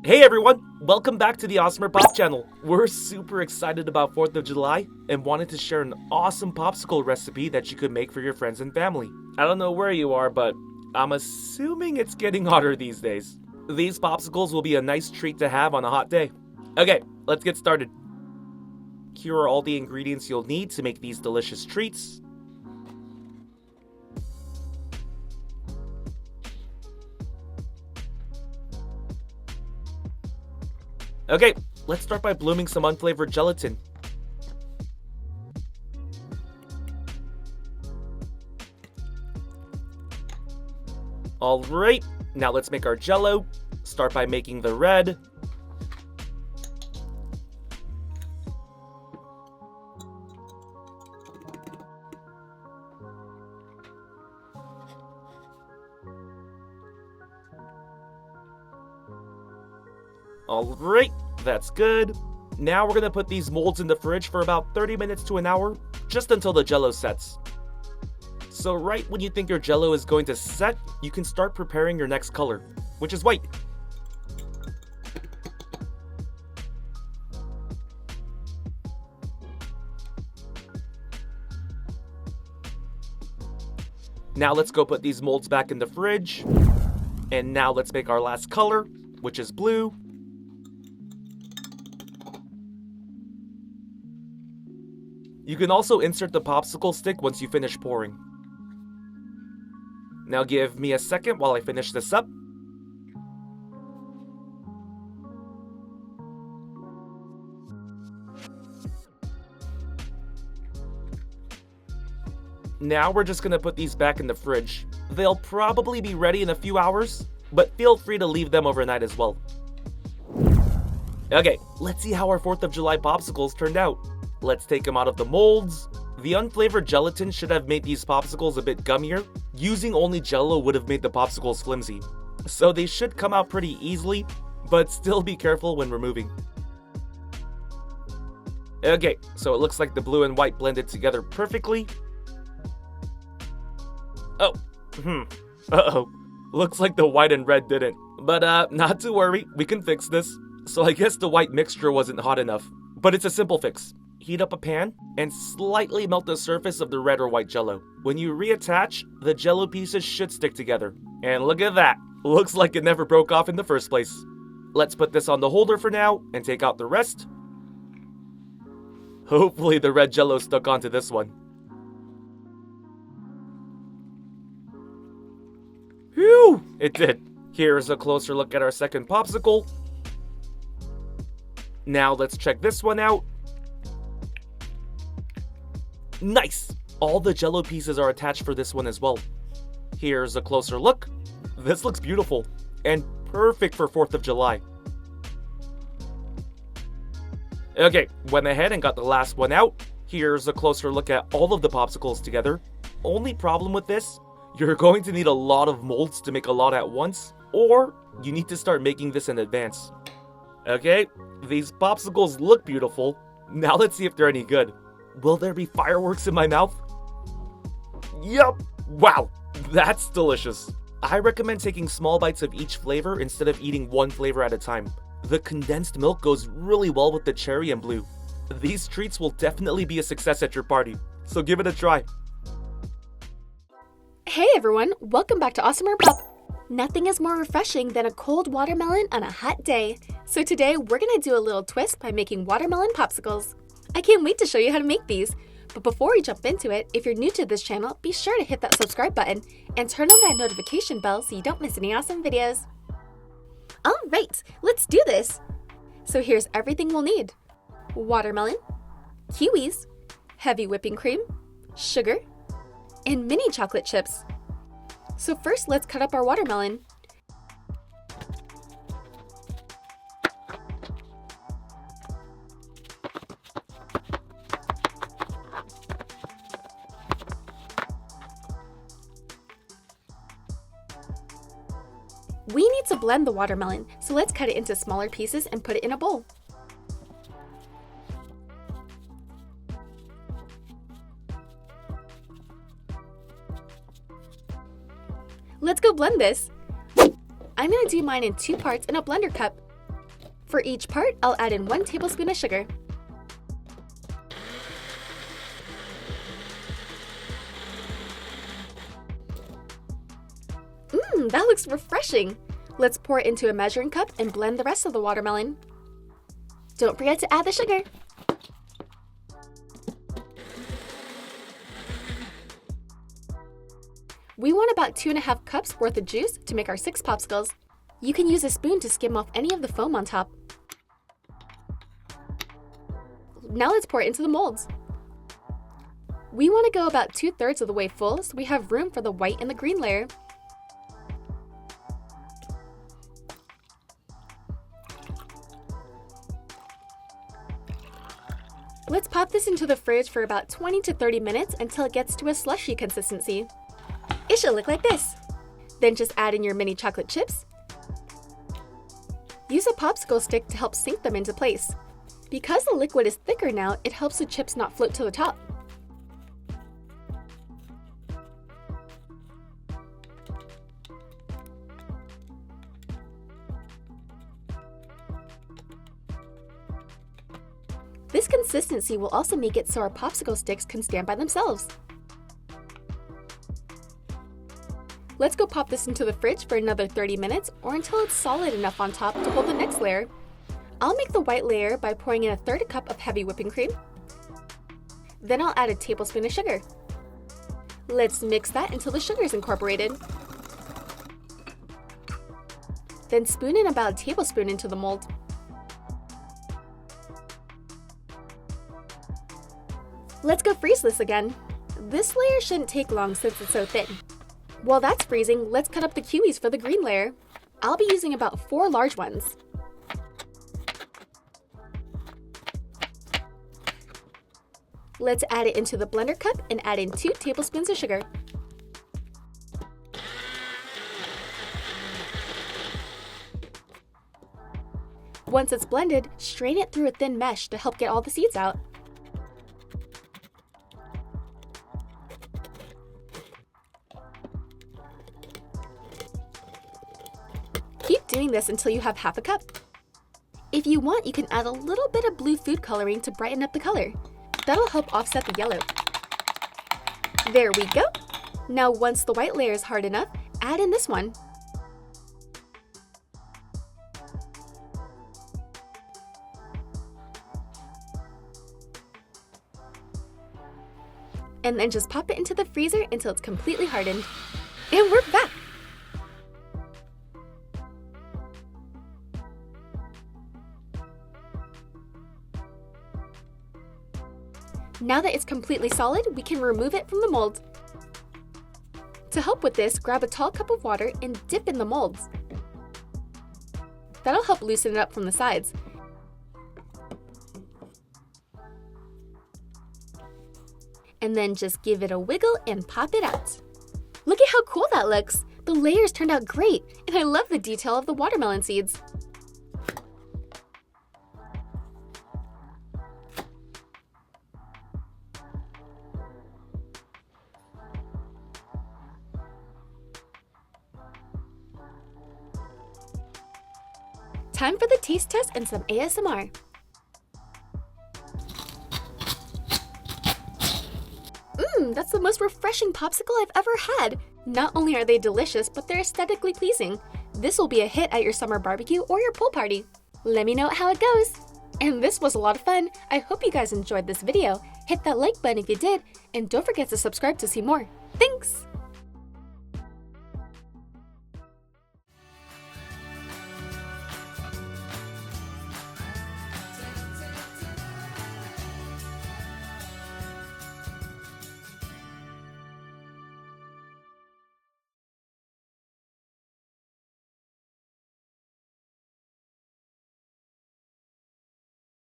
Hey everyone! Welcome back to the AWESMR Pop channel. We're super excited about 4th of July and wanted to share an awesome popsicle recipe that you could make for your friends and family. I don't know where you are, but I'm assuming it's getting hotter these days. These popsicles will be a nice treat to have on a hot day. Okay, let's get started. Here are all the ingredients you'll need to make these delicious treats. Okay, let's start by blooming some unflavored gelatin. Alright, now let's make our jello. Start by making the red. Alright, that's good. Now we're gonna put these molds in the fridge for about 30 minutes to an hour, just until the jello sets. So right when you think your jello is going to set, you can start preparing your next color, which is white. Now let's go put these molds back in the fridge. And now let's make our last color, which is blue. You can also insert the popsicle stick once you finish pouring. Now give me a second while I finish this up. Now we're just gonna put these back in the fridge. They'll probably be ready in a few hours, but feel free to leave them overnight as well. Okay, let's see how our 4th of July popsicles turned out. Let's take them out of the molds. The unflavored gelatin should have made these popsicles a bit gummier. Using only jello would have made the popsicles flimsy. So they should come out pretty easily, but still be careful when removing. Okay, so it looks like the blue and white blended together perfectly. Oh, uh-oh. Looks like the white and red didn't. But not to worry, we can fix this. So I guess the white mixture wasn't hot enough. But it's a simple fix. Heat up a pan and slightly melt the surface of the red or white jello. When you reattach, the jello pieces should stick together. And look at that! Looks like it never broke off in the first place. Let's put this on the holder for now and take out the rest. Hopefully the red jello stuck onto this one. Phew! It did. Here's a closer look at our second popsicle. Now let's check this one out. Nice! All the jello pieces are attached for this one as well. Here's a closer look. This looks beautiful and perfect for 4th of July. Okay, went ahead and got the last one out. Here's a closer look at all of the popsicles together. Only problem with this, you're going to need a lot of molds to make a lot at once, or you need to start making this in advance. Okay, these popsicles look beautiful. Now let's see if they're any good. Will there be fireworks in my mouth? Yup! Wow, that's delicious. I recommend taking small bites of each flavor instead of eating one flavor at a time. The condensed milk goes really well with the cherry and blue. These treats will definitely be a success at your party, so give it a try. Hey everyone, welcome back to AWESMR Pop. Nothing is more refreshing than a cold watermelon on a hot day. So today we're gonna do a little twist by making watermelon popsicles. I can't wait to show you how to make these. But before we jump into it, if you're new to this channel, be sure to hit that subscribe button and turn on that notification bell so you don't miss any awesome videos. Alright, let's do this! So here's everything we'll need. Watermelon, kiwis, heavy whipping cream, sugar, and mini chocolate chips. So first, let's cut up our watermelon. We need to blend the watermelon, so let's cut it into smaller pieces and put it in a bowl. Let's go blend this. I'm going to do mine in 2 parts in a blender cup. For each part, I'll add in 1 tablespoon of sugar. That looks refreshing! Let's pour it into a measuring cup and blend the rest of the watermelon. Don't forget to add the sugar. We want about 2.5 cups worth of juice to make our 6 popsicles. You can use a spoon to skim off any of the foam on top. Now let's pour it into the molds. We want to go about 2/3 of the way full so we have room for the white and the green layer. Let's pop this into the fridge for about 20 to 30 minutes until it gets to a slushy consistency. It should look like this. Then just add in your mini chocolate chips. Use a popsicle stick to help sink them into place. Because the liquid is thicker now, it helps the chips not float to the top. This consistency will also make it so our popsicle sticks can stand by themselves. Let's go pop this into the fridge for another 30 minutes or until it's solid enough on top to hold the next layer. I'll make the white layer by pouring in 1/3 cup of heavy whipping cream. Then I'll add a tablespoon of sugar. Let's mix that until the sugar is incorporated. Then spoon in about a tablespoon into the mold. Let's go freeze this again. This layer shouldn't take long since it's so thin. While that's freezing, let's cut up the kiwis for the green layer. I'll be using about 4 large ones. Let's add it into the blender cup and add in 2 tablespoons of sugar. Once it's blended, strain it through a thin mesh to help get all the seeds out. Keep doing this until you have half a cup. If you want, you can add a little bit of blue food coloring to brighten up the color. That'll help offset the yellow. There we go! Now once the white layer is hard enough, add in this one. And then just pop it into the freezer until it's completely hardened. And we're back! Now that it's completely solid, we can remove it from the mold. To help with this, grab a tall cup of water and dip in the molds. That'll help loosen it up from the sides. And then just give it a wiggle and pop it out. Look at how cool that looks! The layers turned out great, and I love the detail of the watermelon seeds. Time for the taste test and some ASMR. That's the most refreshing popsicle I've ever had. Not only are they delicious, but they're aesthetically pleasing. This will be a hit at your summer barbecue or your pool party. Let me know how it goes. And this was a lot of fun. I hope you guys enjoyed this video. Hit that like button if you did, and don't forget to subscribe to see more. Thanks!